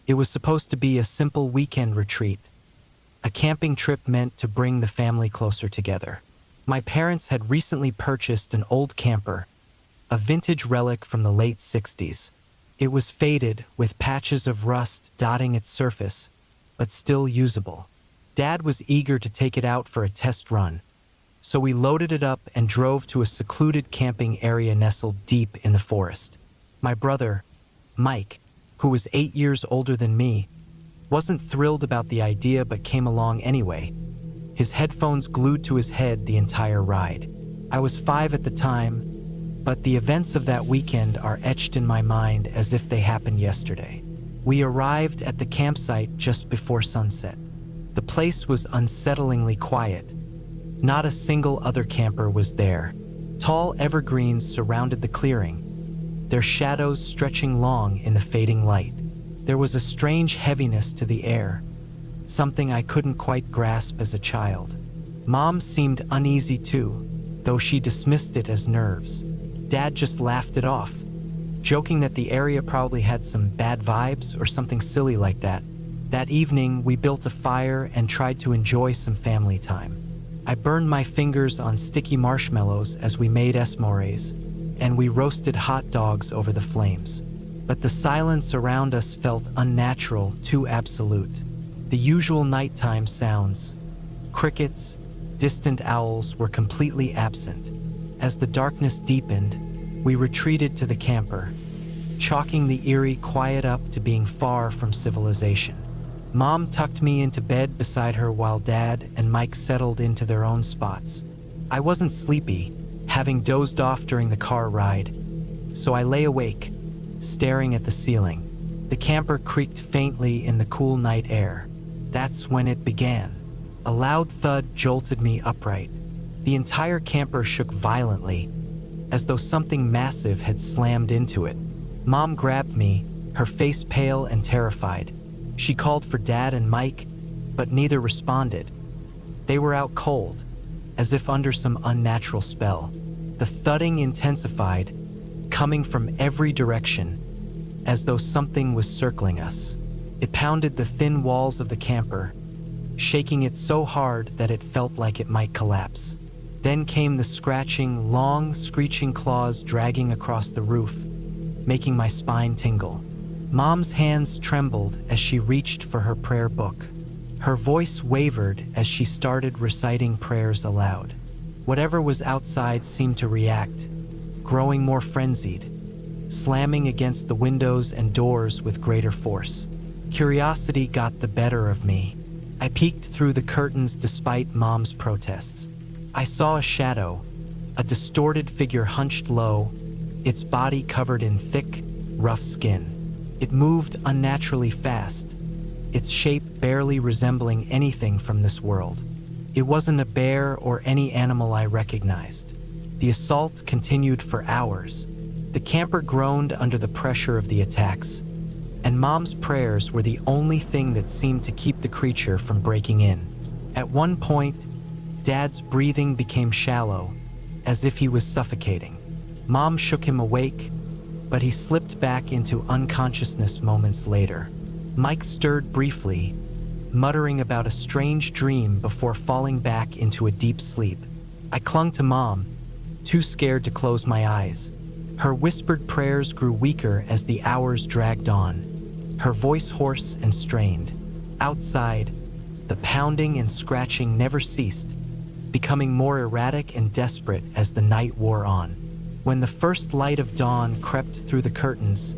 It was supposed to be a simple weekend retreat, a camping trip meant to bring the family closer together. My parents had recently purchased an old camper, a vintage relic from the late 60s. It was faded, with patches of rust dotting its surface, but still usable. Dad was eager to take it out for a test run, so we loaded it up and drove to a secluded camping area nestled deep in the forest. My brother, Mike, who was 8 years older than me, wasn't thrilled about the idea but came along anyway, his headphones glued to his head the entire ride. I was 5 at the time, but the events of that weekend are etched in my mind as if they happened yesterday. We arrived at the campsite just before sunset. The place was unsettlingly quiet. Not a single other camper was there. Tall evergreens surrounded the clearing, their shadows stretching long in the fading light. There was a strange heaviness to the air, something I couldn't quite grasp as a child. Mom seemed uneasy too, though she dismissed it as nerves. Dad just laughed it off, joking that the area probably had some bad vibes or something silly like that. That evening, we built a fire and tried to enjoy some family time. I burned my fingers on sticky marshmallows as we made s'mores, and we roasted hot dogs over the flames. But the silence around us felt unnatural, too absolute. The usual nighttime sounds, crickets, distant owls, were completely absent. As the darkness deepened, we retreated to the camper, chalking the eerie quiet up to being far from civilization. Mom tucked me into bed beside her while Dad and Mike settled into their own spots. I wasn't sleepy, having dozed off during the car ride, so I lay awake, staring at the ceiling. The camper creaked faintly in the cool night air. That's when it began. A loud thud jolted me upright. The entire camper shook violently, as though something massive had slammed into it. Mom grabbed me, her face pale and terrified. She called for Dad and Mike, but neither responded. They were out cold, as if under some unnatural spell. The thudding intensified, coming from every direction, as though something was circling us. It pounded the thin walls of the camper, shaking it so hard that it felt like it might collapse. Then came the scratching, long, screeching claws dragging across the roof, making my spine tingle. Mom's hands trembled as she reached for her prayer book. Her voice wavered as she started reciting prayers aloud. Whatever was outside seemed to react, growing more frenzied, slamming against the windows and doors with greater force. Curiosity got the better of me. I peeked through the curtains despite Mom's protests. I saw a shadow, a distorted figure hunched low, its body covered in thick, rough skin. It moved unnaturally fast, its shape barely resembling anything from this world. It wasn't a bear or any animal I recognized. The assault continued for hours. The camper groaned under the pressure of the attacks, and Mom's prayers were the only thing that seemed to keep the creature from breaking in. At one point, Dad's breathing became shallow, as if he was suffocating. Mom shook him awake, but he slipped back into unconsciousness moments later. Mike stirred briefly, muttering about a strange dream before falling back into a deep sleep. I clung to Mom, too scared to close my eyes. Her whispered prayers grew weaker as the hours dragged on, her voice hoarse and strained. Outside, the pounding and scratching never ceased, becoming more erratic and desperate as the night wore on. When the first light of dawn crept through the curtains,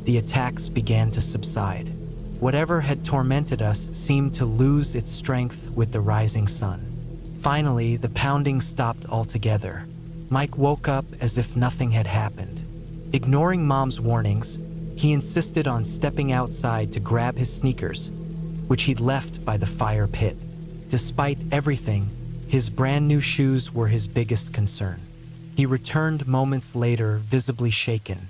the attacks began to subside. Whatever had tormented us seemed to lose its strength with the rising sun. Finally, the pounding stopped altogether. Mike woke up as if nothing had happened. Ignoring Mom's warnings, he insisted on stepping outside to grab his sneakers, which he'd left by the fire pit. Despite everything, his brand new shoes were his biggest concern. He returned moments later, visibly shaken.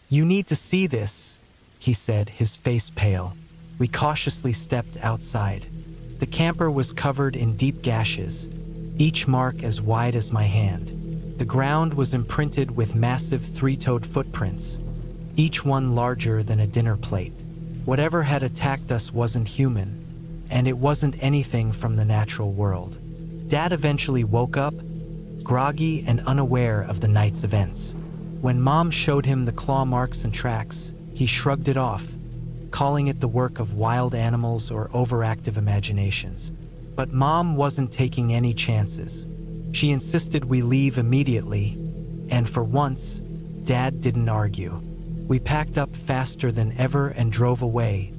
"You need to see this," he said, his face pale. We cautiously stepped outside. The camper was covered in deep gashes, each mark as wide as my hand. The ground was imprinted with massive three-toed footprints, each one larger than a dinner plate. Whatever had attacked us wasn't human, and it wasn't anything from the natural world. Dad eventually woke up, groggy and unaware of the night's events. When Mom showed him the claw marks and tracks, he shrugged it off, calling it the work of wild animals or overactive imaginations. But Mom wasn't taking any chances. She insisted we leave immediately, and for once, Dad didn't argue. We packed up faster than ever and drove away,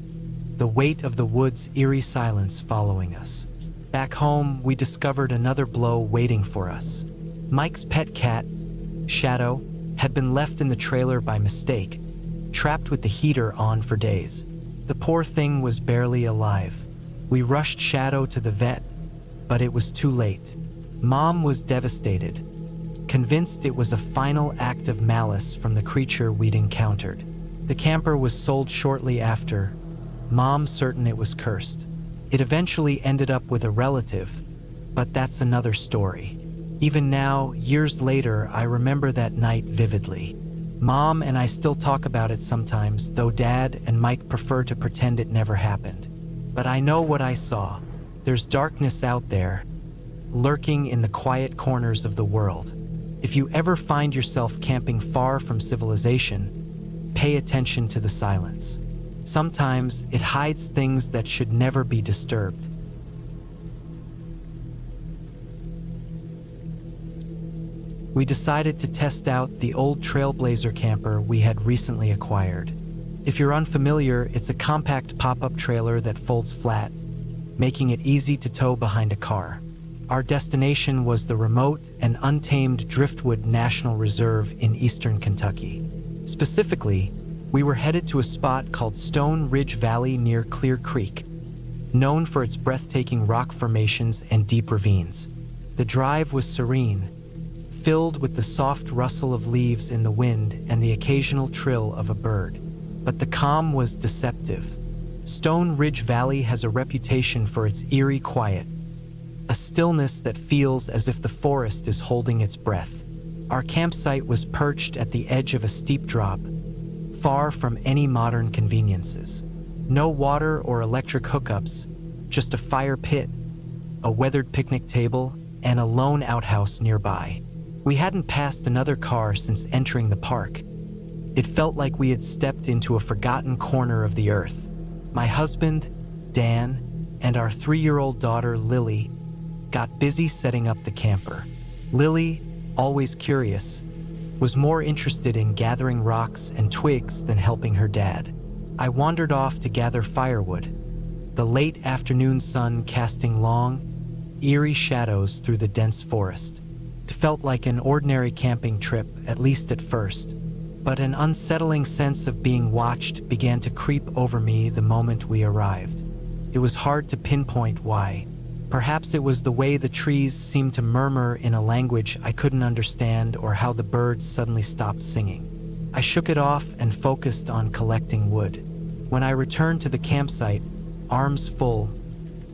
the weight of the wood's eerie silence following us. Back home, we discovered another blow waiting for us. Mike's pet cat, Shadow, had been left in the trailer by mistake, trapped with the heater on for days. The poor thing was barely alive. We rushed Shadow to the vet, but it was too late. Mom was devastated, convinced it was a final act of malice from the creature we'd encountered. The camper was sold shortly after, Mom certain it was cursed. It eventually ended up with a relative, but that's another story. Even now, years later, I remember that night vividly. Mom and I still talk about it sometimes, though Dad and Mike prefer to pretend it never happened. But I know what I saw. There's darkness out there, lurking in the quiet corners of the world. If you ever find yourself camping far from civilization, pay attention to the silence. Sometimes it hides things that should never be disturbed. We decided to test out the old Trailblazer camper we had recently acquired. If you're unfamiliar, it's a compact pop-up trailer that folds flat, making it easy to tow behind a car. Our destination was the remote and untamed Driftwood National Reserve in eastern Kentucky. Specifically, we were headed to a spot called Stone Ridge Valley near Clear Creek, known for its breathtaking rock formations and deep ravines. The drive was serene, filled with the soft rustle of leaves in the wind and the occasional trill of a bird. But the calm was deceptive. Stone Ridge Valley has a reputation for its eerie quiet, a stillness that feels as if the forest is holding its breath. Our campsite was perched at the edge of a steep drop, far from any modern conveniences. No water or electric hookups, just a fire pit, a weathered picnic table, and a lone outhouse nearby. We hadn't passed another car since entering the park. It felt like we had stepped into a forgotten corner of the earth. My husband, Dan, and our 3-year-old daughter, Lily, got busy setting up the camper. Lily, always curious, was more interested in gathering rocks and twigs than helping her dad. I wandered off to gather firewood, the late afternoon sun casting long, eerie shadows through the dense forest. It felt like an ordinary camping trip, at least at first, but an unsettling sense of being watched began to creep over me the moment we arrived. It was hard to pinpoint why. Perhaps it was the way the trees seemed to murmur in a language I couldn't understand, or how the birds suddenly stopped singing. I shook it off and focused on collecting wood. When I returned to the campsite, arms full,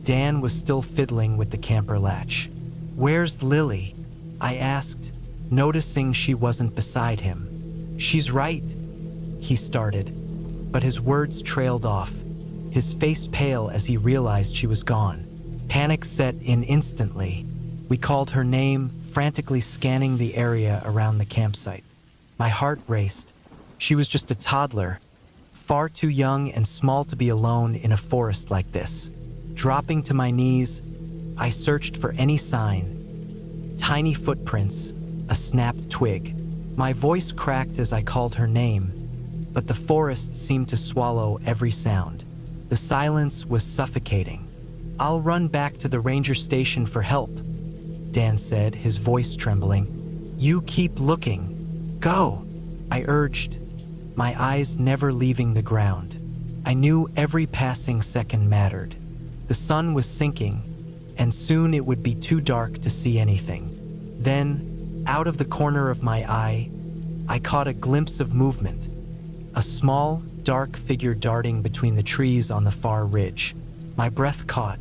Dan was still fiddling with the camper latch. "Where's Lily?" I asked, noticing she wasn't beside him. "She's right," he started, but his words trailed off, his face pale as he realized she was gone. Panic set in instantly. We called her name, frantically scanning the area around the campsite. My heart raced. She was just a toddler, far too young and small to be alone in a forest like this. Dropping to my knees, I searched for any sign. Tiny footprints, a snapped twig. My voice cracked as I called her name, but the forest seemed to swallow every sound. The silence was suffocating. "I'll run back to the ranger station for help," Dan said, his voice trembling. "You keep looking. Go," I urged, my eyes never leaving the ground. I knew every passing second mattered. The sun was sinking, and soon it would be too dark to see anything. Then, out of the corner of my eye, I caught a glimpse of movement, a small, dark figure darting between the trees on the far ridge. My breath caught.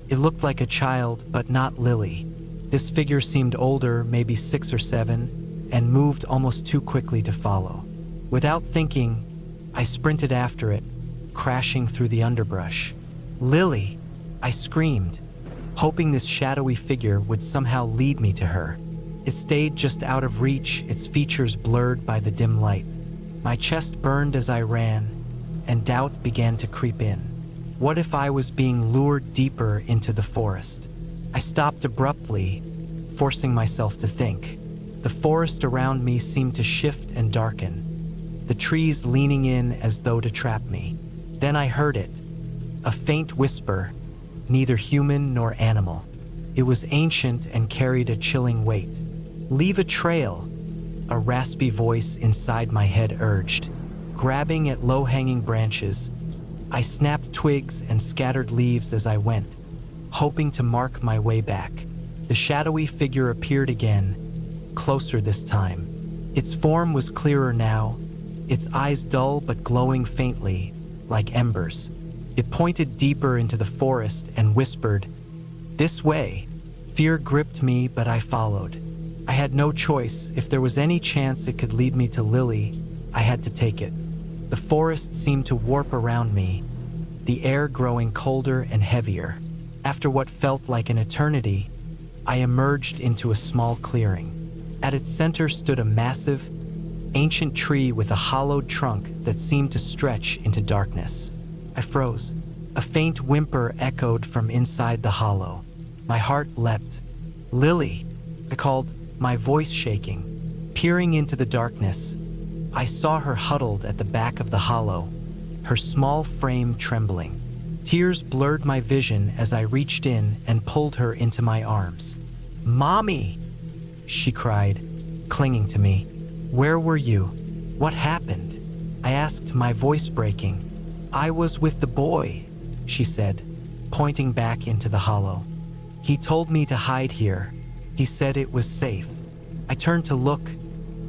It looked like a child, but not Lily. This figure seemed older, maybe 6 or 7, and moved almost too quickly to follow. Without thinking, I sprinted after it, crashing through the underbrush. "Lily!" I screamed, hoping this shadowy figure would somehow lead me to her. It stayed just out of reach, its features blurred by the dim light. My chest burned as I ran, and doubt began to creep in. What if I was being lured deeper into the forest? I stopped abruptly, forcing myself to think. The forest around me seemed to shift and darken, the trees leaning in as though to trap me. Then I heard it, a faint whisper, neither human nor animal. It was ancient and carried a chilling weight. "Leave a trail," a raspy voice inside my head urged. Grabbing at low-hanging branches, I snapped twigs and scattered leaves as I went, hoping to mark my way back. The shadowy figure appeared again, closer this time. Its form was clearer now, its eyes dull but glowing faintly, like embers. It pointed deeper into the forest and whispered, "This way." Fear gripped me, but I followed. I had no choice. If there was any chance it could lead me to Lily, I had to take it. The forest seemed to warp around me, the air growing colder and heavier. After what felt like an eternity, I emerged into a small clearing. At its center stood a massive, ancient tree with a hollowed trunk that seemed to stretch into darkness. I froze. A faint whimper echoed from inside the hollow. My heart leapt. "Lily!" I called, my voice shaking. Peering into the darkness, I saw her huddled at the back of the hollow, her small frame trembling. Tears blurred my vision as I reached in and pulled her into my arms. "Mommy!" she cried, clinging to me. "Where were you? What happened?" I asked, my voice breaking. "I was with the boy," she said, pointing back into the hollow. "He told me to hide here. He said it was safe." I turned to look,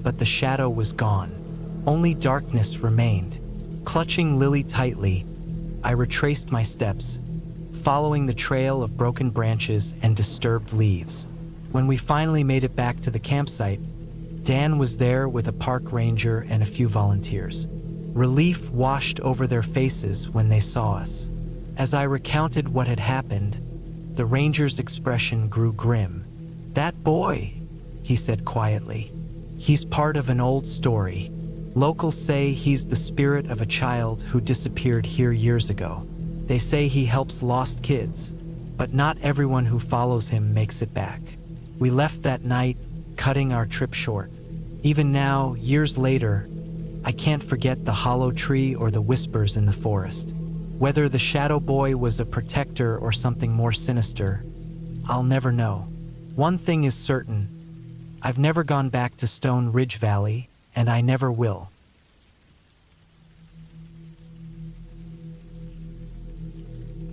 but the shadow was gone. Only darkness remained. Clutching Lily tightly, I retraced my steps, following the trail of broken branches and disturbed leaves. When we finally made it back to the campsite, Dan was there with a park ranger and a few volunteers. Relief washed over their faces when they saw us. As I recounted what had happened, the ranger's expression grew grim. "That boy," he said quietly. "He's part of an old story. Locals say he's the spirit of a child who disappeared here years ago. They say he helps lost kids, but not everyone who follows him makes it back." We left that night, cutting our trip short. Even now, years later, I can't forget the hollow tree or the whispers in the forest. Whether the Shadow Boy was a protector or something more sinister, I'll never know. One thing is certain, I've never gone back to Stone Ridge Valley, and I never will.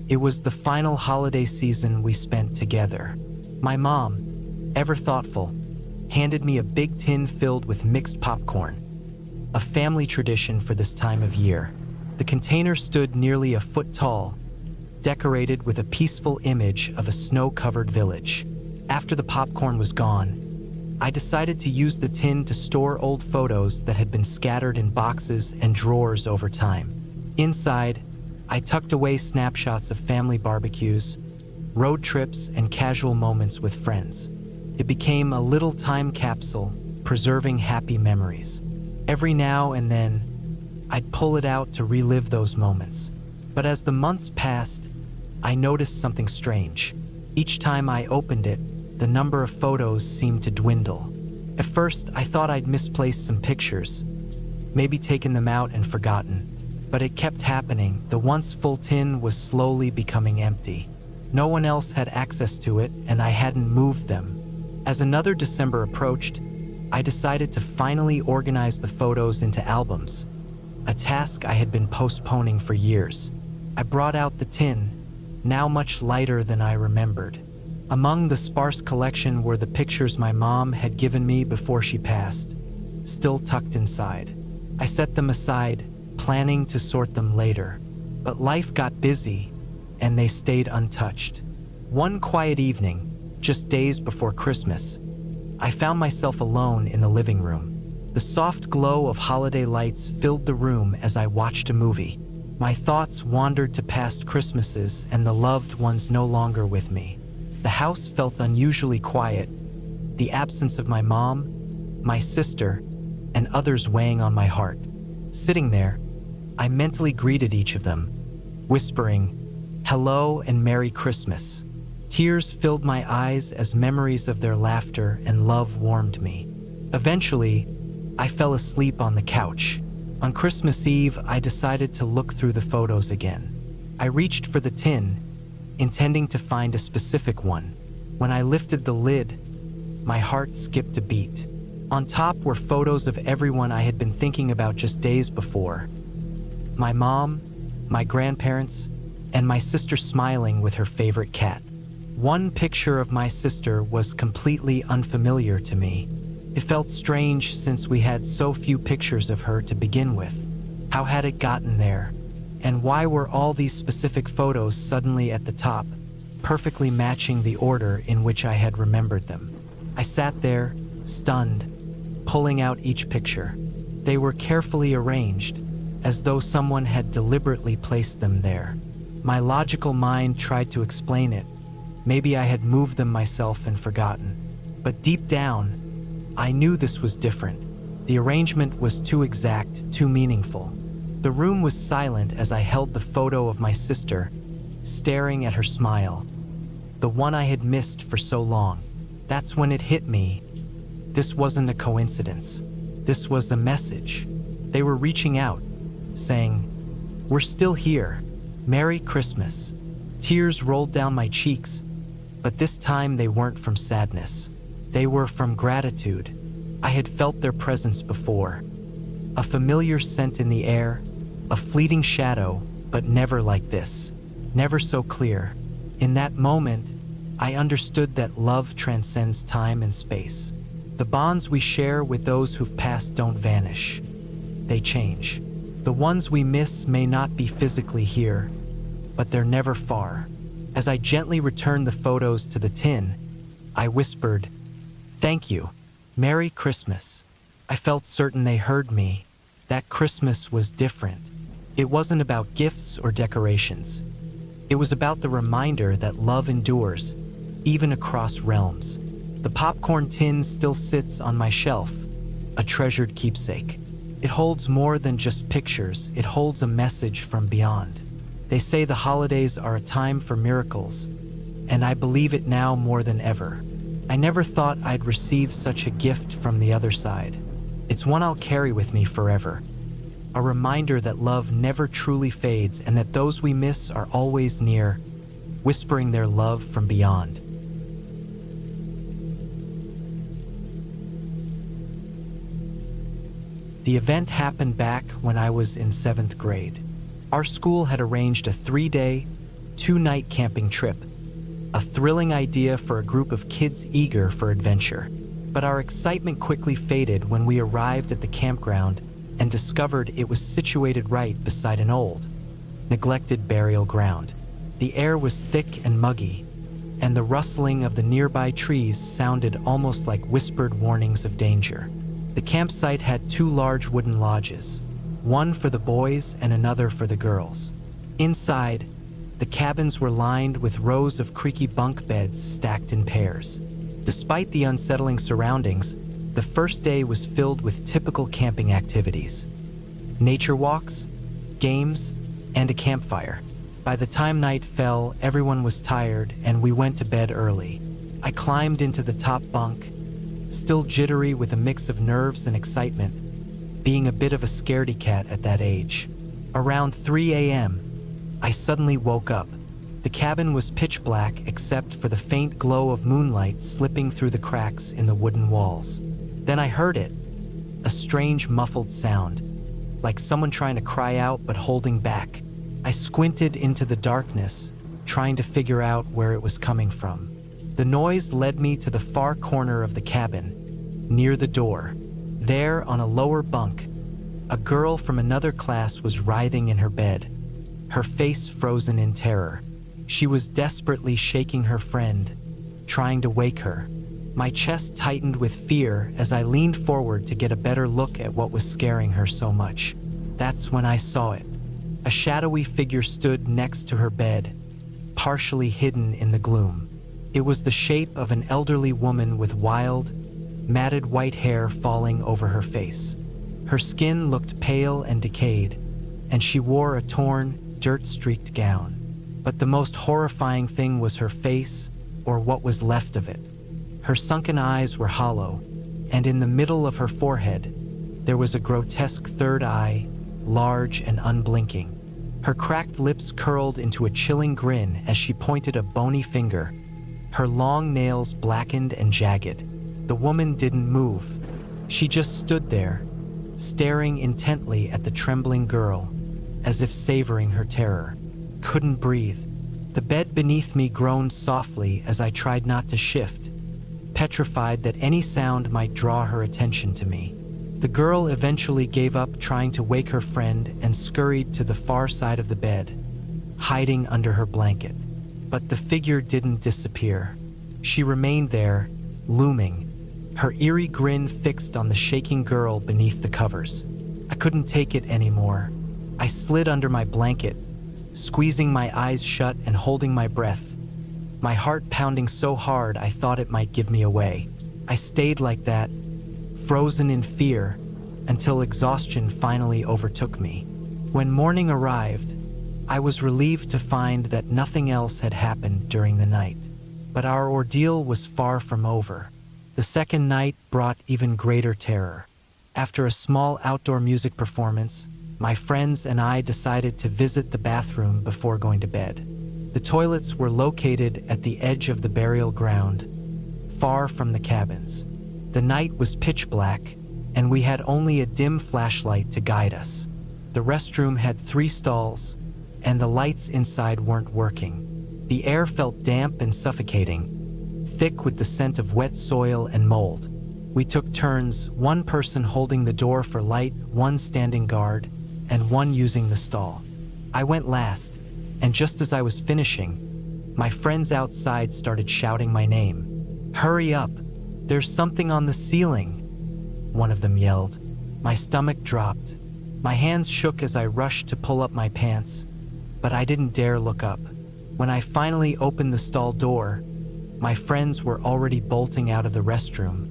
It was the final holiday season we spent together. My mom, ever thoughtful, handed me a big tin filled with mixed popcorn, a family tradition for this time of year. The container stood nearly a foot tall, decorated with a peaceful image of a snow-covered village. After the popcorn was gone, I decided to use the tin to store old photos that had been scattered in boxes and drawers over time. Inside, I tucked away snapshots of family barbecues, road trips, and casual moments with friends. It became a little time capsule, preserving happy memories. Every now and then, I'd pull it out to relive those moments. But as the months passed, I noticed something strange. Each time I opened it, the number of photos seemed to dwindle. At first, I thought I'd misplaced some pictures, maybe taken them out and forgotten. But it kept happening. The once full tin was slowly becoming empty. No one else had access to it, and I hadn't moved them. As another December approached, I decided to finally organize the photos into albums, a task I had been postponing for years. I brought out the tin, now much lighter than I remembered. Among the sparse collection were the pictures my mom had given me before she passed, still tucked inside. I set them aside, planning to sort them later. But life got busy, and they stayed untouched. One quiet evening, just days before Christmas, I found myself alone in the living room. The soft glow of holiday lights filled the room as I watched a movie. My thoughts wandered to past Christmases and the loved ones no longer with me. The house felt unusually quiet, the absence of my mom, my sister, and others weighing on my heart. Sitting there, I mentally greeted each of them, whispering, "Hello and Merry Christmas." Tears filled my eyes as memories of their laughter and love warmed me. Eventually, I fell asleep on the couch. On Christmas Eve, I decided to look through the photos again. I reached for the tin, intending to find a specific one. When I lifted the lid, my heart skipped a beat. On top were photos of everyone I had been thinking about just days before. My mom, my grandparents, and my sister smiling with her favorite cat. One picture of my sister was completely unfamiliar to me. It felt strange since we had so few pictures of her to begin with. How had it gotten there? And why were all these specific photos suddenly at the top, perfectly matching the order in which I had remembered them? I sat there, stunned, pulling out each picture. They were carefully arranged, as though someone had deliberately placed them there. My logical mind tried to explain it. Maybe I had moved them myself and forgotten. But deep down, I knew this was different. The arrangement was too exact, too meaningful. The room was silent as I held the photo of my sister, staring at her smile, the one I had missed for so long. That's when it hit me. This wasn't a coincidence. This was a message. They were reaching out, saying, "We're still here. Merry Christmas." Tears rolled down my cheeks, but this time they weren't from sadness. They were from gratitude. I had felt their presence before. A familiar scent in the air, a fleeting shadow, but never like this. Never so clear. In that moment, I understood that love transcends time and space. The bonds we share with those who've passed don't vanish. They change. The ones we miss may not be physically here, but they're never far. As I gently returned the photos to the tin, I whispered, "Thank you. Merry Christmas." I felt certain they heard me. That Christmas was different. It wasn't about gifts or decorations. It was about the reminder that love endures, even across realms. The popcorn tin still sits on my shelf, a treasured keepsake. It holds more than just pictures. It holds a message from beyond. They say the holidays are a time for miracles, and I believe it now more than ever. I never thought I'd receive such a gift from the other side. It's one I'll carry with me forever. A reminder that love never truly fades and that those we miss are always near, whispering their love from beyond. The event happened back when I was in 7th grade. Our school had arranged a 3-day, 2-night camping trip, a thrilling idea for a group of kids eager for adventure. But our excitement quickly faded when we arrived at the campground and discovered it was situated right beside an old, neglected burial ground. The air was thick and muggy, and the rustling of the nearby trees sounded almost like whispered warnings of danger. The campsite had 2 large wooden lodges, one for the boys and another for the girls. Inside, the cabins were lined with rows of creaky bunk beds stacked in pairs. Despite the unsettling surroundings, the first day was filled with typical camping activities: nature walks, games, and a campfire. By the time night fell, everyone was tired and we went to bed early. I climbed into the top bunk, still jittery with a mix of nerves and excitement, being a bit of a scaredy cat at that age. Around 3 a.m., I suddenly woke up. The cabin was pitch black except for the faint glow of moonlight slipping through the cracks in the wooden walls. Then I heard it, a strange muffled sound, like someone trying to cry out but holding back. I squinted into the darkness, trying to figure out where it was coming from. The noise led me to the far corner of the cabin, near the door. There, on a lower bunk, a girl from another class was writhing in her bed, her face frozen in terror. She was desperately shaking her friend, trying to wake her. My chest tightened with fear as I leaned forward to get a better look at what was scaring her so much. That's when I saw it. A shadowy figure stood next to her bed, partially hidden in the gloom. It was the shape of an elderly woman with wild, matted white hair falling over her face. Her skin looked pale and decayed, and she wore a torn, dirt-streaked gown. But the most horrifying thing was her face, or what was left of it. Her sunken eyes were hollow, and in the middle of her forehead, there was a grotesque third eye, large and unblinking. Her cracked lips curled into a chilling grin as she pointed a bony finger, her long nails blackened and jagged. The woman didn't move. She just stood there, staring intently at the trembling girl, as if savoring her terror. Couldn't breathe. The bed beneath me groaned softly as I tried not to shift, petrified that any sound might draw her attention to me. The girl eventually gave up trying to wake her friend and scurried to the far side of the bed, hiding under her blanket. But the figure didn't disappear. She remained there, looming, her eerie grin fixed on the shaking girl beneath the covers. I couldn't take it anymore. I slid under my blanket, squeezing my eyes shut and holding my breath, my heart pounding so hard I thought it might give me away. I stayed like that, frozen in fear, until exhaustion finally overtook me. When morning arrived, I was relieved to find that nothing else had happened during the night. But our ordeal was far from over. The second night brought even greater terror. After a small outdoor music performance, my friends and I decided to visit the bathroom before going to bed. The toilets were located at the edge of the burial ground, far from the cabins. The night was pitch black, and we had only a dim flashlight to guide us. The restroom had 3 stalls, and the lights inside weren't working. The air felt damp and suffocating, thick with the scent of wet soil and mold. We took turns, one person holding the door for light, one standing guard, and one using the stall. I went last, and just as I was finishing, my friends outside started shouting my name. "Hurry up! There's something on the ceiling!" one of them yelled. My stomach dropped. My hands shook as I rushed to pull up my pants, but I didn't dare look up. When I finally opened the stall door, my friends were already bolting out of the restroom,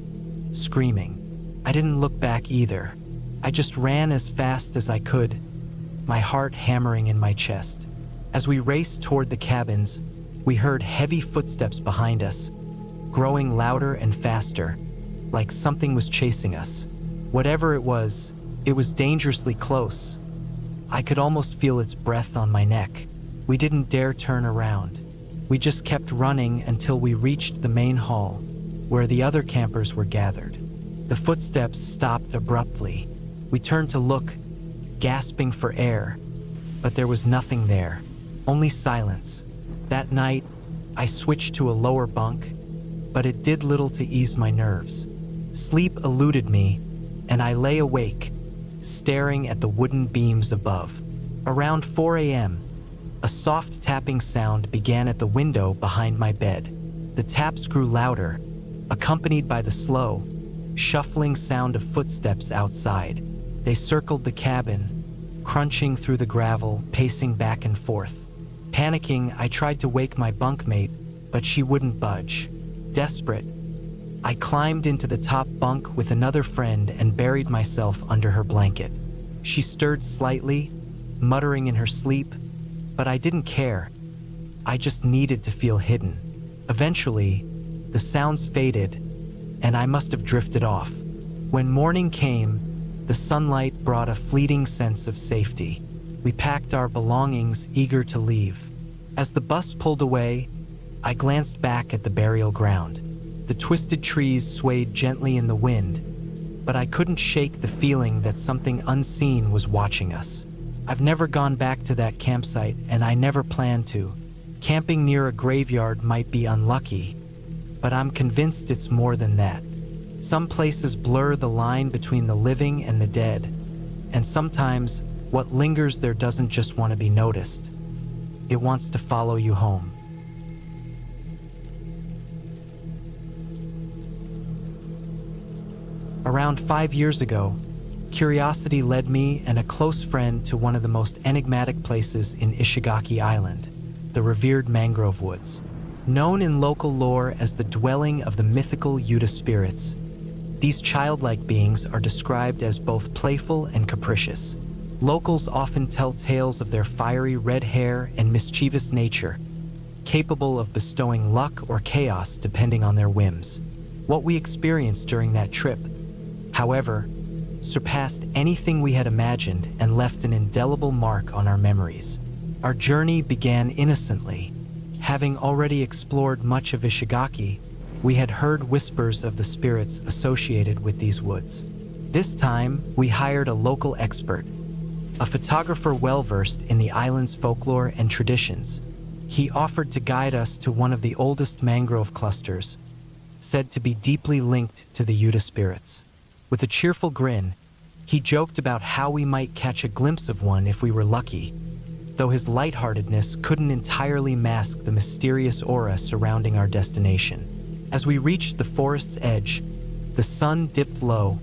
screaming. I didn't look back either. I just ran as fast as I could, my heart hammering in my chest. As we raced toward the cabins, we heard heavy footsteps behind us, growing louder and faster, like something was chasing us. Whatever it was dangerously close. I could almost feel its breath on my neck. We didn't dare turn around. We just kept running until we reached the main hall, where the other campers were gathered. The footsteps stopped abruptly. We turned to look, gasping for air, but there was nothing there, only silence. That night, I switched to a lower bunk, but it did little to ease my nerves. Sleep eluded me, and I lay awake, staring at the wooden beams above. Around 4 a.m., a soft tapping sound began at the window behind my bed. The taps grew louder, accompanied by the slow, shuffling sound of footsteps outside. They circled the cabin, crunching through the gravel, pacing back and forth. Panicking, I tried to wake my bunkmate, but she wouldn't budge. Desperate, I climbed into the top bunk with another friend and buried myself under her blanket. She stirred slightly, muttering in her sleep, but I didn't care. I just needed to feel hidden. Eventually, the sounds faded, and I must have drifted off. When morning came, the sunlight brought a fleeting sense of safety. We packed our belongings, eager to leave. As the bus pulled away, I glanced back at the burial ground. The twisted trees swayed gently in the wind, but I couldn't shake the feeling that something unseen was watching us. I've never gone back to that campsite, and I never plan to. Camping near a graveyard might be unlucky, but I'm convinced it's more than that. Some places blur the line between the living and the dead, and sometimes what lingers there doesn't just want to be noticed. It wants to follow you home. Around 5 years ago, Curiosity led me and a close friend to one of the most enigmatic places in Ishigaki Island, the revered mangrove woods. Known in local lore as the dwelling of the mythical Yuta spirits, these childlike beings are described as both playful and capricious. Locals often tell tales of their fiery red hair and mischievous nature, capable of bestowing luck or chaos depending on their whims. What we experienced during that trip, however, surpassed anything we had imagined and left an indelible mark on our memories. Our journey began innocently. Having already explored much of Ishigaki, we had heard whispers of the spirits associated with these woods. This time, we hired a local expert, a photographer well-versed in the island's folklore and traditions. He offered to guide us to one of the oldest mangrove clusters, said to be deeply linked to the Yuta spirits. With a cheerful grin, he joked about how we might catch a glimpse of one if we were lucky, though his lightheartedness couldn't entirely mask the mysterious aura surrounding our destination. As we reached the forest's edge, the sun dipped low,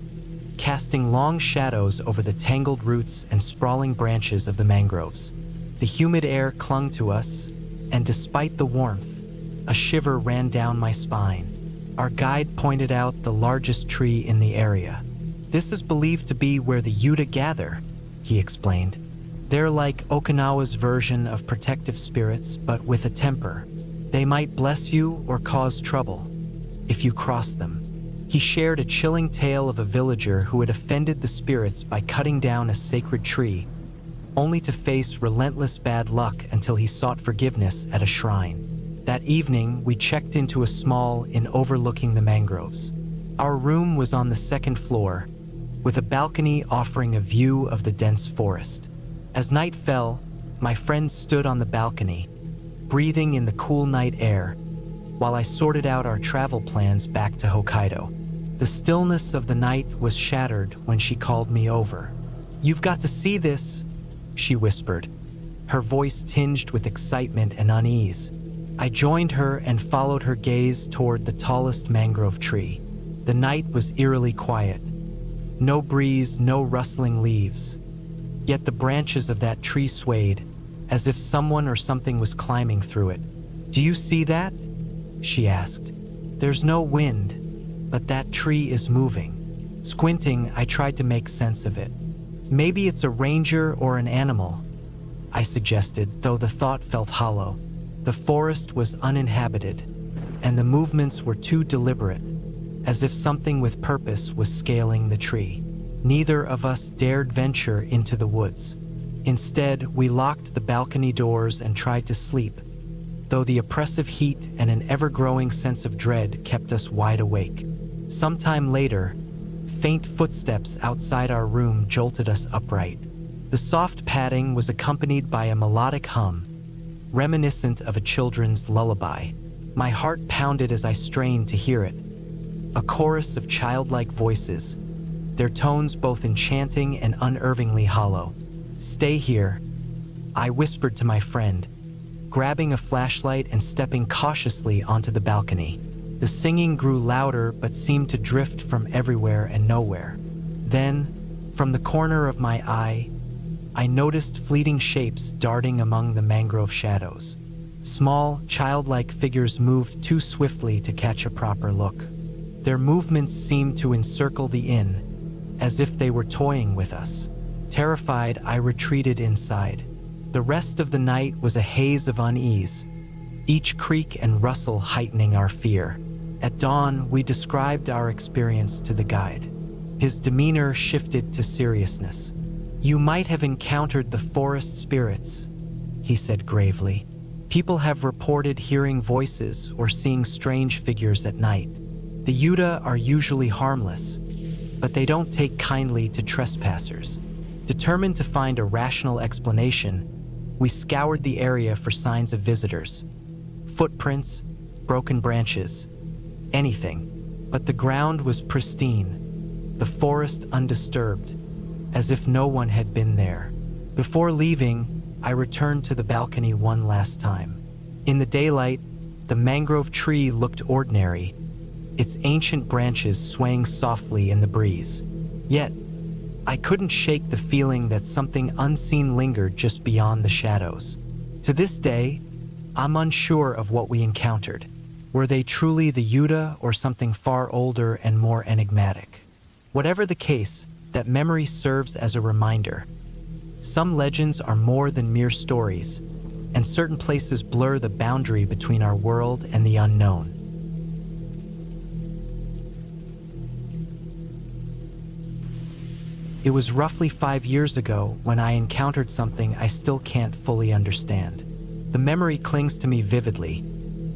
casting long shadows over the tangled roots and sprawling branches of the mangroves. The humid air clung to us, and despite the warmth, a shiver ran down my spine. Our guide pointed out the largest tree in the area. "This is believed to be where the Yuta gather," he explained. "They're like Okinawa's version of protective spirits, but with a temper. They might bless you or cause trouble if you cross them." He shared a chilling tale of a villager who had offended the spirits by cutting down a sacred tree, only to face relentless bad luck until he sought forgiveness at a shrine. That evening, we checked into a small inn overlooking the mangroves. Our room was on the second floor, with a balcony offering a view of the dense forest. As night fell, my friend stood on the balcony, breathing in the cool night air, while I sorted out our travel plans back to Hokkaido. The stillness of the night was shattered when she called me over. "You've got to see this," she whispered, her voice tinged with excitement and unease. I joined her and followed her gaze toward the tallest mangrove tree. The night was eerily quiet. No breeze, no rustling leaves. Yet the branches of that tree swayed, as if someone or something was climbing through it. "Do you see that?" she asked. "There's no wind, but that tree is moving." Squinting, I tried to make sense of it. "Maybe it's a ranger or an animal," I suggested, though the thought felt hollow. The forest was uninhabited, and the movements were too deliberate, as if something with purpose was scaling the tree. Neither of us dared venture into the woods. Instead, we locked the balcony doors and tried to sleep, though the oppressive heat and an ever-growing sense of dread kept us wide awake. Sometime later, faint footsteps outside our room jolted us upright. The soft padding was accompanied by a melodic hum, reminiscent of a children's lullaby. My heart pounded as I strained to hear it. A chorus of childlike voices, their tones both enchanting and unnervingly hollow. "Stay here," I whispered to my friend, grabbing a flashlight and stepping cautiously onto the balcony. The singing grew louder but seemed to drift from everywhere and nowhere. Then, from the corner of my eye, I noticed fleeting shapes darting among the mangrove shadows. Small, childlike figures moved too swiftly to catch a proper look. Their movements seemed to encircle the inn, as if they were toying with us. Terrified, I retreated inside. The rest of the night was a haze of unease, each creak and rustle heightening our fear. At dawn, we described our experience to the guide. His demeanor shifted to seriousness. "You might have encountered the forest spirits," he said gravely. "People have reported hearing voices or seeing strange figures at night. The Yuta are usually harmless, but they don't take kindly to trespassers." Determined to find a rational explanation, we scoured the area for signs of visitors. Footprints, broken branches, anything. But the ground was pristine, the forest undisturbed, as if no one had been there. Before leaving, I returned to the balcony one last time. In the daylight, the mangrove tree looked ordinary, its ancient branches swaying softly in the breeze. Yet, I couldn't shake the feeling that something unseen lingered just beyond the shadows. To this day, I'm unsure of what we encountered. Were they truly the Yuta or something far older and more enigmatic? Whatever the case, that memory serves as a reminder. Some legends are more than mere stories, and certain places blur the boundary between our world and the unknown. It was roughly 5 years ago when I encountered something I still can't fully understand. The memory clings to me vividly,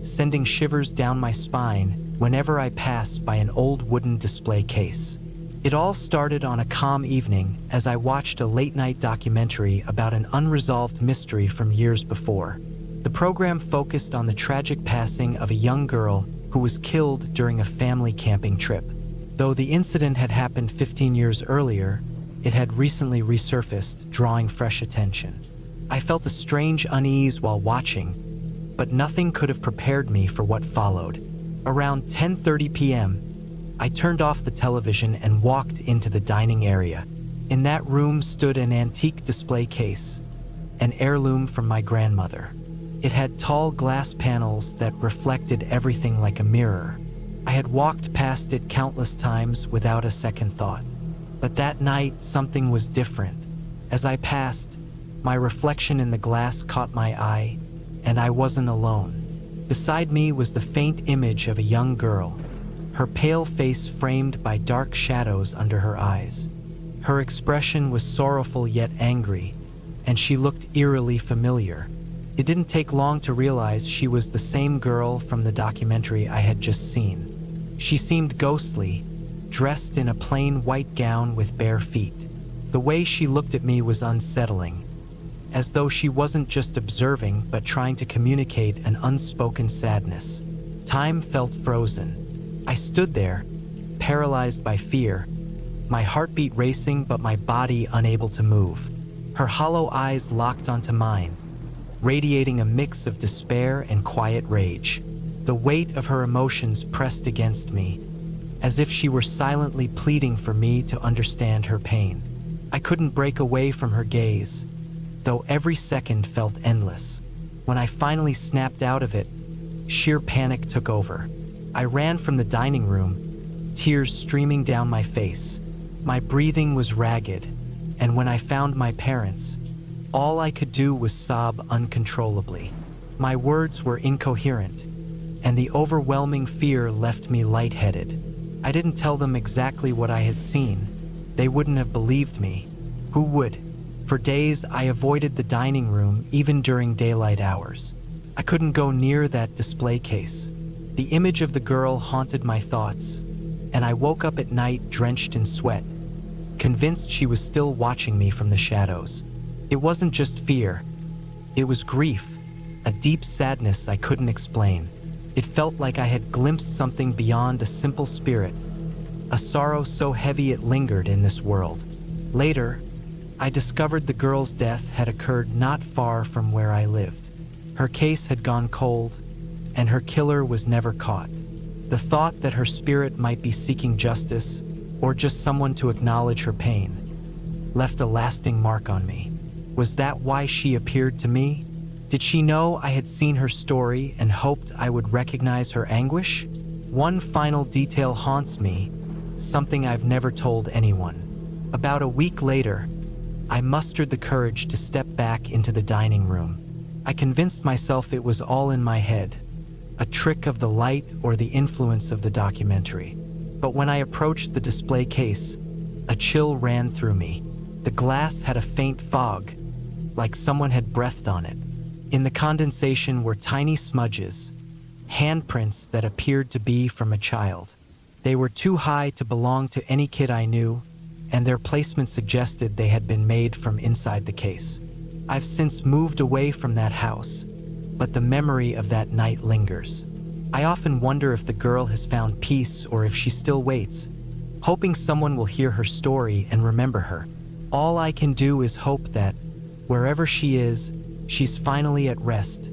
sending shivers down my spine whenever I pass by an old wooden display case. It all started on a calm evening as I watched a late-night documentary about an unresolved mystery from years before. The program focused on the tragic passing of a young girl who was killed during a family camping trip. Though the incident had happened 15 years earlier, it had recently resurfaced, drawing fresh attention. I felt a strange unease while watching, but nothing could have prepared me for what followed. Around 10:30 p.m., I turned off the television and walked into the dining area. In that room stood an antique display case, an heirloom from my grandmother. It had tall glass panels that reflected everything like a mirror. I had walked past it countless times without a second thought. But that night, something was different. As I passed, my reflection in the glass caught my eye, and I wasn't alone. Beside me was the faint image of a young girl, her pale face framed by dark shadows under her eyes. Her expression was sorrowful yet angry, and she looked eerily familiar. It didn't take long to realize she was the same girl from the documentary I had just seen. She seemed ghostly, dressed in a plain white gown with bare feet. The way she looked at me was unsettling, as though she wasn't just observing but trying to communicate an unspoken sadness. Time felt frozen. I stood there, paralyzed by fear, my heartbeat racing but my body unable to move. Her hollow eyes locked onto mine, radiating a mix of despair and quiet rage. The weight of her emotions pressed against me, as if she were silently pleading for me to understand her pain. I couldn't break away from her gaze, though every second felt endless. When I finally snapped out of it, sheer panic took over. I ran from the dining room, tears streaming down my face. My breathing was ragged, and when I found my parents, all I could do was sob uncontrollably. My words were incoherent, and the overwhelming fear left me lightheaded. I didn't tell them exactly what I had seen. They wouldn't have believed me. Who would? For days, I avoided the dining room even during daylight hours. I couldn't go near that display case. The image of the girl haunted my thoughts, and I woke up at night drenched in sweat, convinced she was still watching me from the shadows. It wasn't just fear. It was grief, a deep sadness I couldn't explain. It felt like I had glimpsed something beyond a simple spirit, a sorrow so heavy it lingered in this world. Later, I discovered the girl's death had occurred not far from where I lived. Her case had gone cold, and her killer was never caught. The thought that her spirit might be seeking justice, or just someone to acknowledge her pain, left a lasting mark on me. Was that why she appeared to me? Did she know I had seen her story and hoped I would recognize her anguish? One final detail haunts me, something I've never told anyone. About a week later, I mustered the courage to step back into the dining room. I convinced myself it was all in my head, a trick of the light or the influence of the documentary. But when I approached the display case, a chill ran through me. The glass had a faint fog, like someone had breathed on it. In the condensation were tiny smudges, handprints that appeared to be from a child. They were too high to belong to any kid I knew, and their placement suggested they had been made from inside the case. I've since moved away from that house, but the memory of that night lingers. I often wonder if the girl has found peace or if she still waits, hoping someone will hear her story and remember her. All I can do is hope that, wherever she is, she's finally at rest,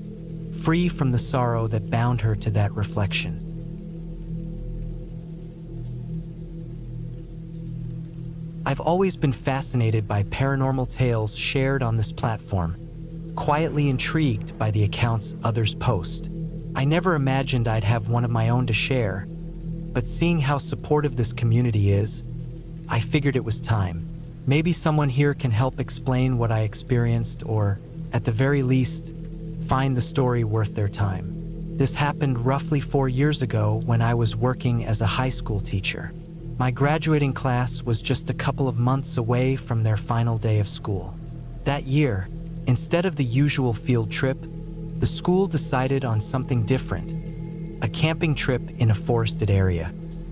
free from the sorrow that bound her to that reflection. I've always been fascinated by paranormal tales shared on this platform, quietly intrigued by the accounts others post. I never imagined I'd have one of my own to share, but seeing how supportive this community is, I figured it was time. Maybe someone here can help explain what I experienced or, at the very least, find the story worth their time. This happened roughly 4 years ago when I was working as a high school teacher. My graduating class was just a couple of months away from their final day of school. That year, instead of the usual field trip, the school decided on something different, a camping trip in a forested area.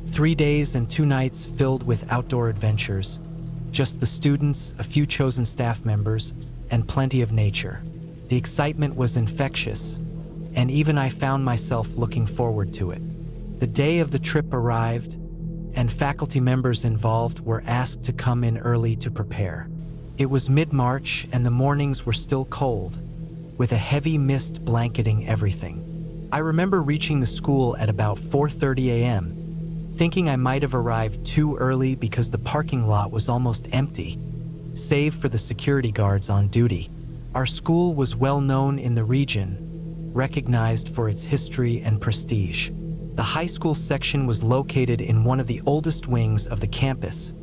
3 days and 2 nights filled with outdoor adventures, just the students, a few chosen staff members, and plenty of nature. The excitement was infectious, and even I found myself looking forward to it. The day of the trip arrived, and faculty members involved were asked to come in early to prepare. It was mid-March, and the mornings were still cold, with a heavy mist blanketing everything. I remember reaching the school at about 4:30 a.m., thinking I might have arrived too early because the parking lot was almost empty, save for the security guards on duty. Our school was well known in the region, recognized for its history and prestige. The high school section was located in one of the oldest wings of the campus,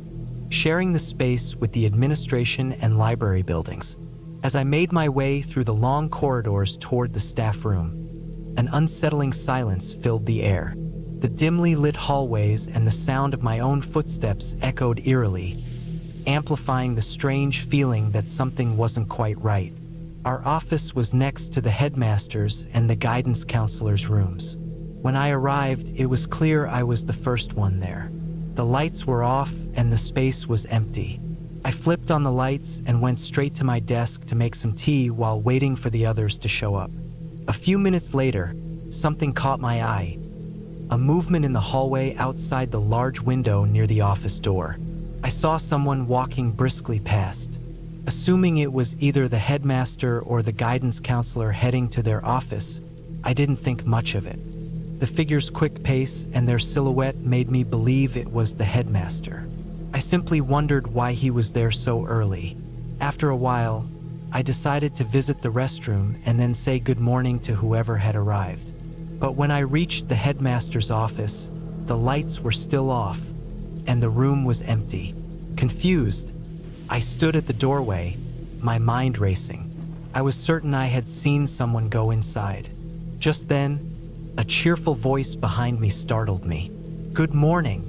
sharing the space with the administration and library buildings. As I made my way through the long corridors toward the staff room, an unsettling silence filled the air. The dimly lit hallways and the sound of my own footsteps echoed eerily, amplifying the strange feeling that something wasn't quite right. Our office was next to the headmaster's and the guidance counselor's rooms. When I arrived, it was clear I was the first one there. The lights were off and the space was empty. I flipped on the lights and went straight to my desk to make some tea while waiting for the others to show up. A few minutes later, something caught my eye. A movement in the hallway outside the large window near the office door. I saw someone walking briskly past. Assuming it was either the headmaster or the guidance counselor heading to their office, I didn't think much of it. The figure's quick pace and their silhouette made me believe it was the headmaster. I simply wondered why he was there so early. After a while, I decided to visit the restroom and then say good morning to whoever had arrived. But when I reached the headmaster's office, the lights were still off, and the room was empty. Confused, I stood at the doorway, my mind racing. I was certain I had seen someone go inside. Just then, a cheerful voice behind me startled me. "Good morning."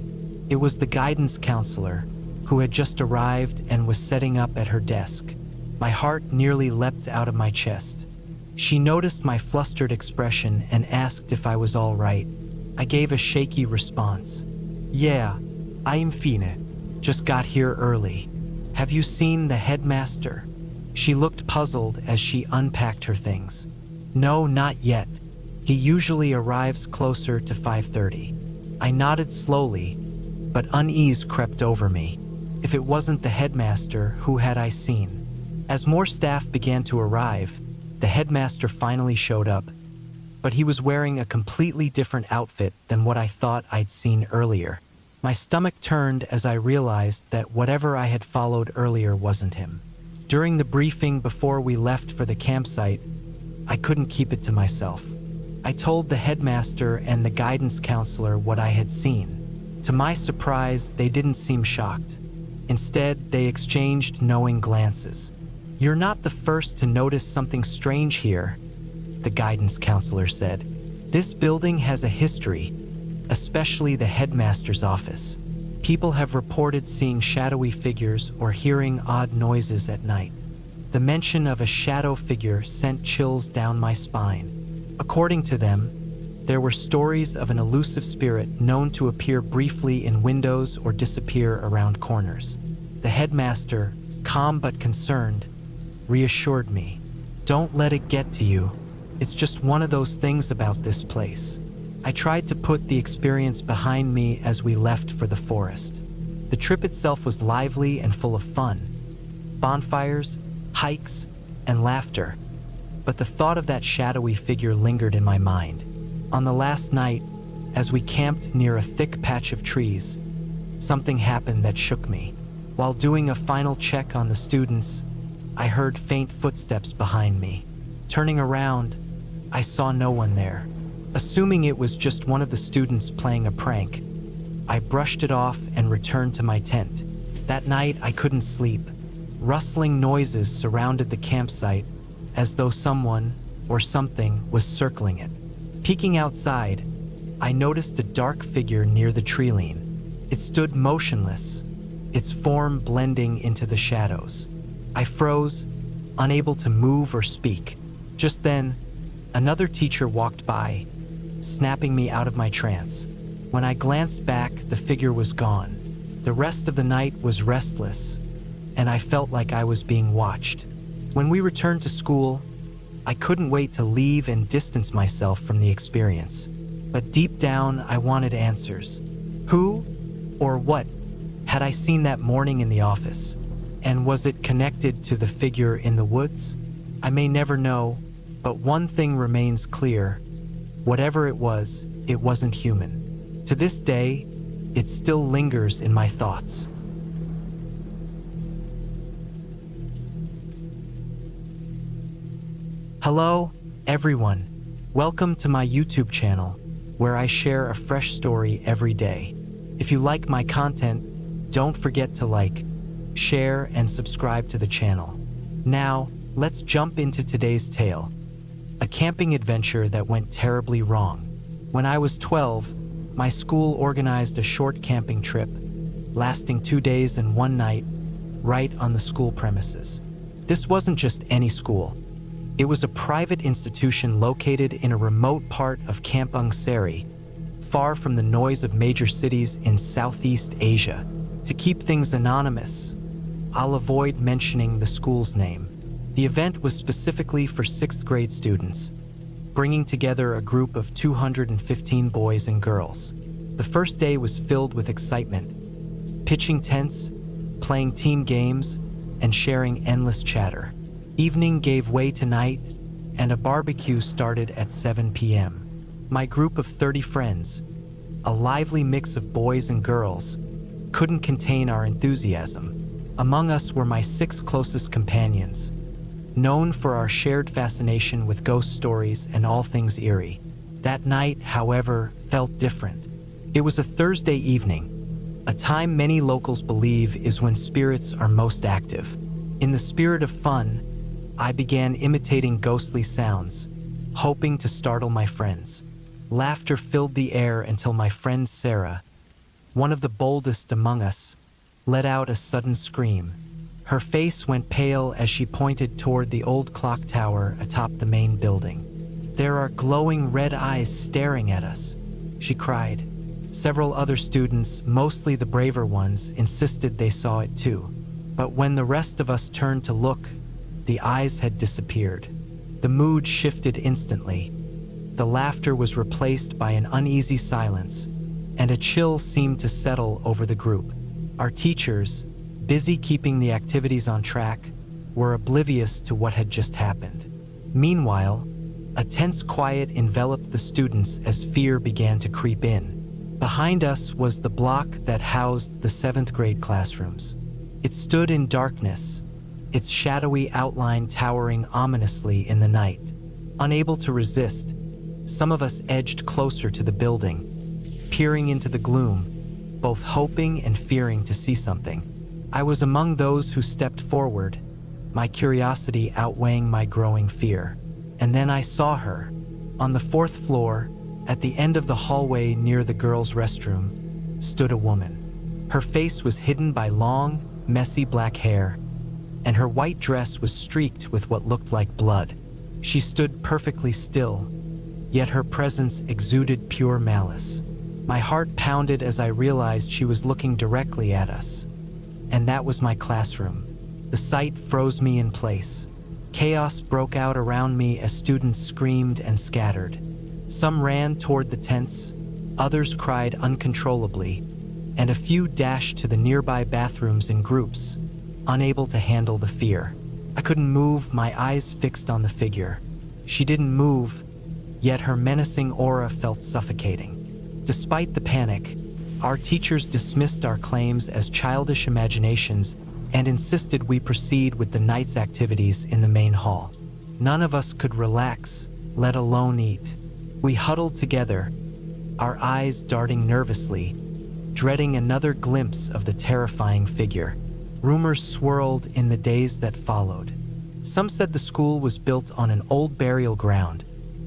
It was the guidance counselor, who had just arrived and was setting up at her desk. My heart nearly leapt out of my chest. She noticed my flustered expression and asked if I was all right. I gave a shaky response. "Yeah, I'm fine. Just got here early. Have you seen the headmaster?" She looked puzzled as she unpacked her things. "No, not yet. He usually arrives closer to 5:30. I nodded slowly, but unease crept over me. If it wasn't the headmaster, who had I seen? As more staff began to arrive, the headmaster finally showed up, but he was wearing a completely different outfit than what I thought I'd seen earlier. My stomach turned as I realized that whatever I had followed earlier wasn't him. During the briefing before we left for the campsite, I couldn't keep it to myself. I told the headmaster and the guidance counselor what I had seen. To my surprise, they didn't seem shocked. Instead, they exchanged knowing glances. "You're not the first to notice something strange here," the guidance counselor said. "This building has a history, especially the headmaster's office. People have reported seeing shadowy figures or hearing odd noises at night." The mention of a shadow figure sent chills down my spine. According to them, there were stories of an elusive spirit known to appear briefly in windows or disappear around corners. The headmaster, calm but concerned, reassured me. "Don't let it get to you. It's just one of those things about this place." I tried to put the experience behind me as we left for the forest. The trip itself was lively and full of fun. Bonfires, hikes, and laughter. But the thought of that shadowy figure lingered in my mind. On the last night, as we camped near a thick patch of trees, something happened that shook me. While doing a final check on the students, I heard faint footsteps behind me. Turning around, I saw no one there. Assuming it was just one of the students playing a prank, I brushed it off and returned to my tent. That night, I couldn't sleep. Rustling noises surrounded the campsite as though someone or something was circling it. Peeking outside, I noticed a dark figure near the treeline. It stood motionless, its form blending into the shadows. I froze, unable to move or speak. Just then, another teacher walked by, snapping me out of my trance. When I glanced back, the figure was gone. The rest of the night was restless, and I felt like I was being watched. When we returned to school, I couldn't wait to leave and distance myself from the experience. But deep down, I wanted answers. Who or what had I seen that morning in the office? And was it connected to the figure in the woods? I may never know, but one thing remains clear. Whatever it wasn't human. To this day, it still lingers in my thoughts. Hello, everyone. Welcome to my YouTube channel, where I share a fresh story every day. If you like my content, don't forget to like, share, and subscribe to the channel. Now, let's jump into today's tale. A camping adventure that went terribly wrong. When I was 12, my school organized a short camping trip, lasting 2 days and 1 night, right on the school premises. This wasn't just any school. It was a private institution located in a remote part of Kampong Seri, far from the noise of major cities in Southeast Asia. To keep things anonymous, I'll avoid mentioning the school's name. The event was specifically for 6th grade students, bringing together a group of 215 boys and girls. The first day was filled with excitement, pitching tents, playing team games, and sharing endless chatter. Evening gave way to night, and a barbecue started at 7 p.m. My group of 30 friends, a lively mix of boys and girls, couldn't contain our enthusiasm. Among us were my 6 closest companions, known for our shared fascination with ghost stories and all things eerie. That night, however, felt different. It was a Thursday evening, a time many locals believe is when spirits are most active. In the spirit of fun, I began imitating ghostly sounds, hoping to startle my friends. Laughter filled the air until my friend Sarah, one of the boldest among us, let out a sudden scream. Her face went pale as she pointed toward the old clock tower atop the main building. "There are glowing red eyes staring at us," she cried. Several other students, mostly the braver ones, insisted they saw it too. But when the rest of us turned to look, the eyes had disappeared. The mood shifted instantly. The laughter was replaced by an uneasy silence, and a chill seemed to settle over the group. Our teachers, busy keeping the activities on track, were oblivious to what had just happened. Meanwhile, a tense quiet enveloped the students as fear began to creep in. Behind us was the block that housed the 7th grade classrooms. It stood in darkness, its shadowy outline towering ominously in the night. Unable to resist, some of us edged closer to the building, peering into the gloom, both hoping and fearing to see something. I was among those who stepped forward, my curiosity outweighing my growing fear. And then I saw her. On the 4th floor, at the end of the hallway near the girls' restroom, stood a woman. Her face was hidden by long, messy black hair, and her white dress was streaked with what looked like blood. She stood perfectly still, yet her presence exuded pure malice. My heart pounded as I realized she was looking directly at us. And that was my classroom. The sight froze me in place. Chaos broke out around me as students screamed and scattered. Some ran toward the tents, others cried uncontrollably, and a few dashed to the nearby bathrooms in groups, unable to handle the fear. I couldn't move, my eyes fixed on the figure. She didn't move, yet her menacing aura felt suffocating. Despite the panic, Our teachers dismissed our claims as childish imaginations and insisted we proceed with the night's activities in the main hall. None of us could relax, let alone eat. We huddled together, our eyes darting nervously, dreading another glimpse of the terrifying figure. Rumors swirled in the days that followed. Some said the school was built on an old burial ground,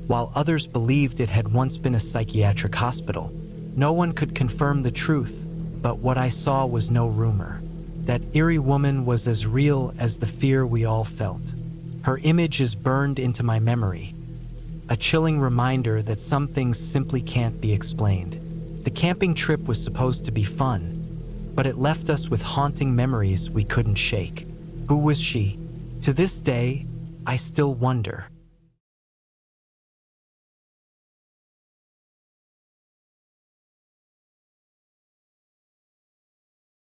while others believed it had once been a psychiatric hospital. No one could confirm the truth, but what I saw was no rumor. That eerie woman was as real as the fear we all felt. Her image is burned into my memory, a chilling reminder that some things simply can't be explained. The camping trip was supposed to be fun, but it left us with haunting memories we couldn't shake. Who was she? To this day, I still wonder.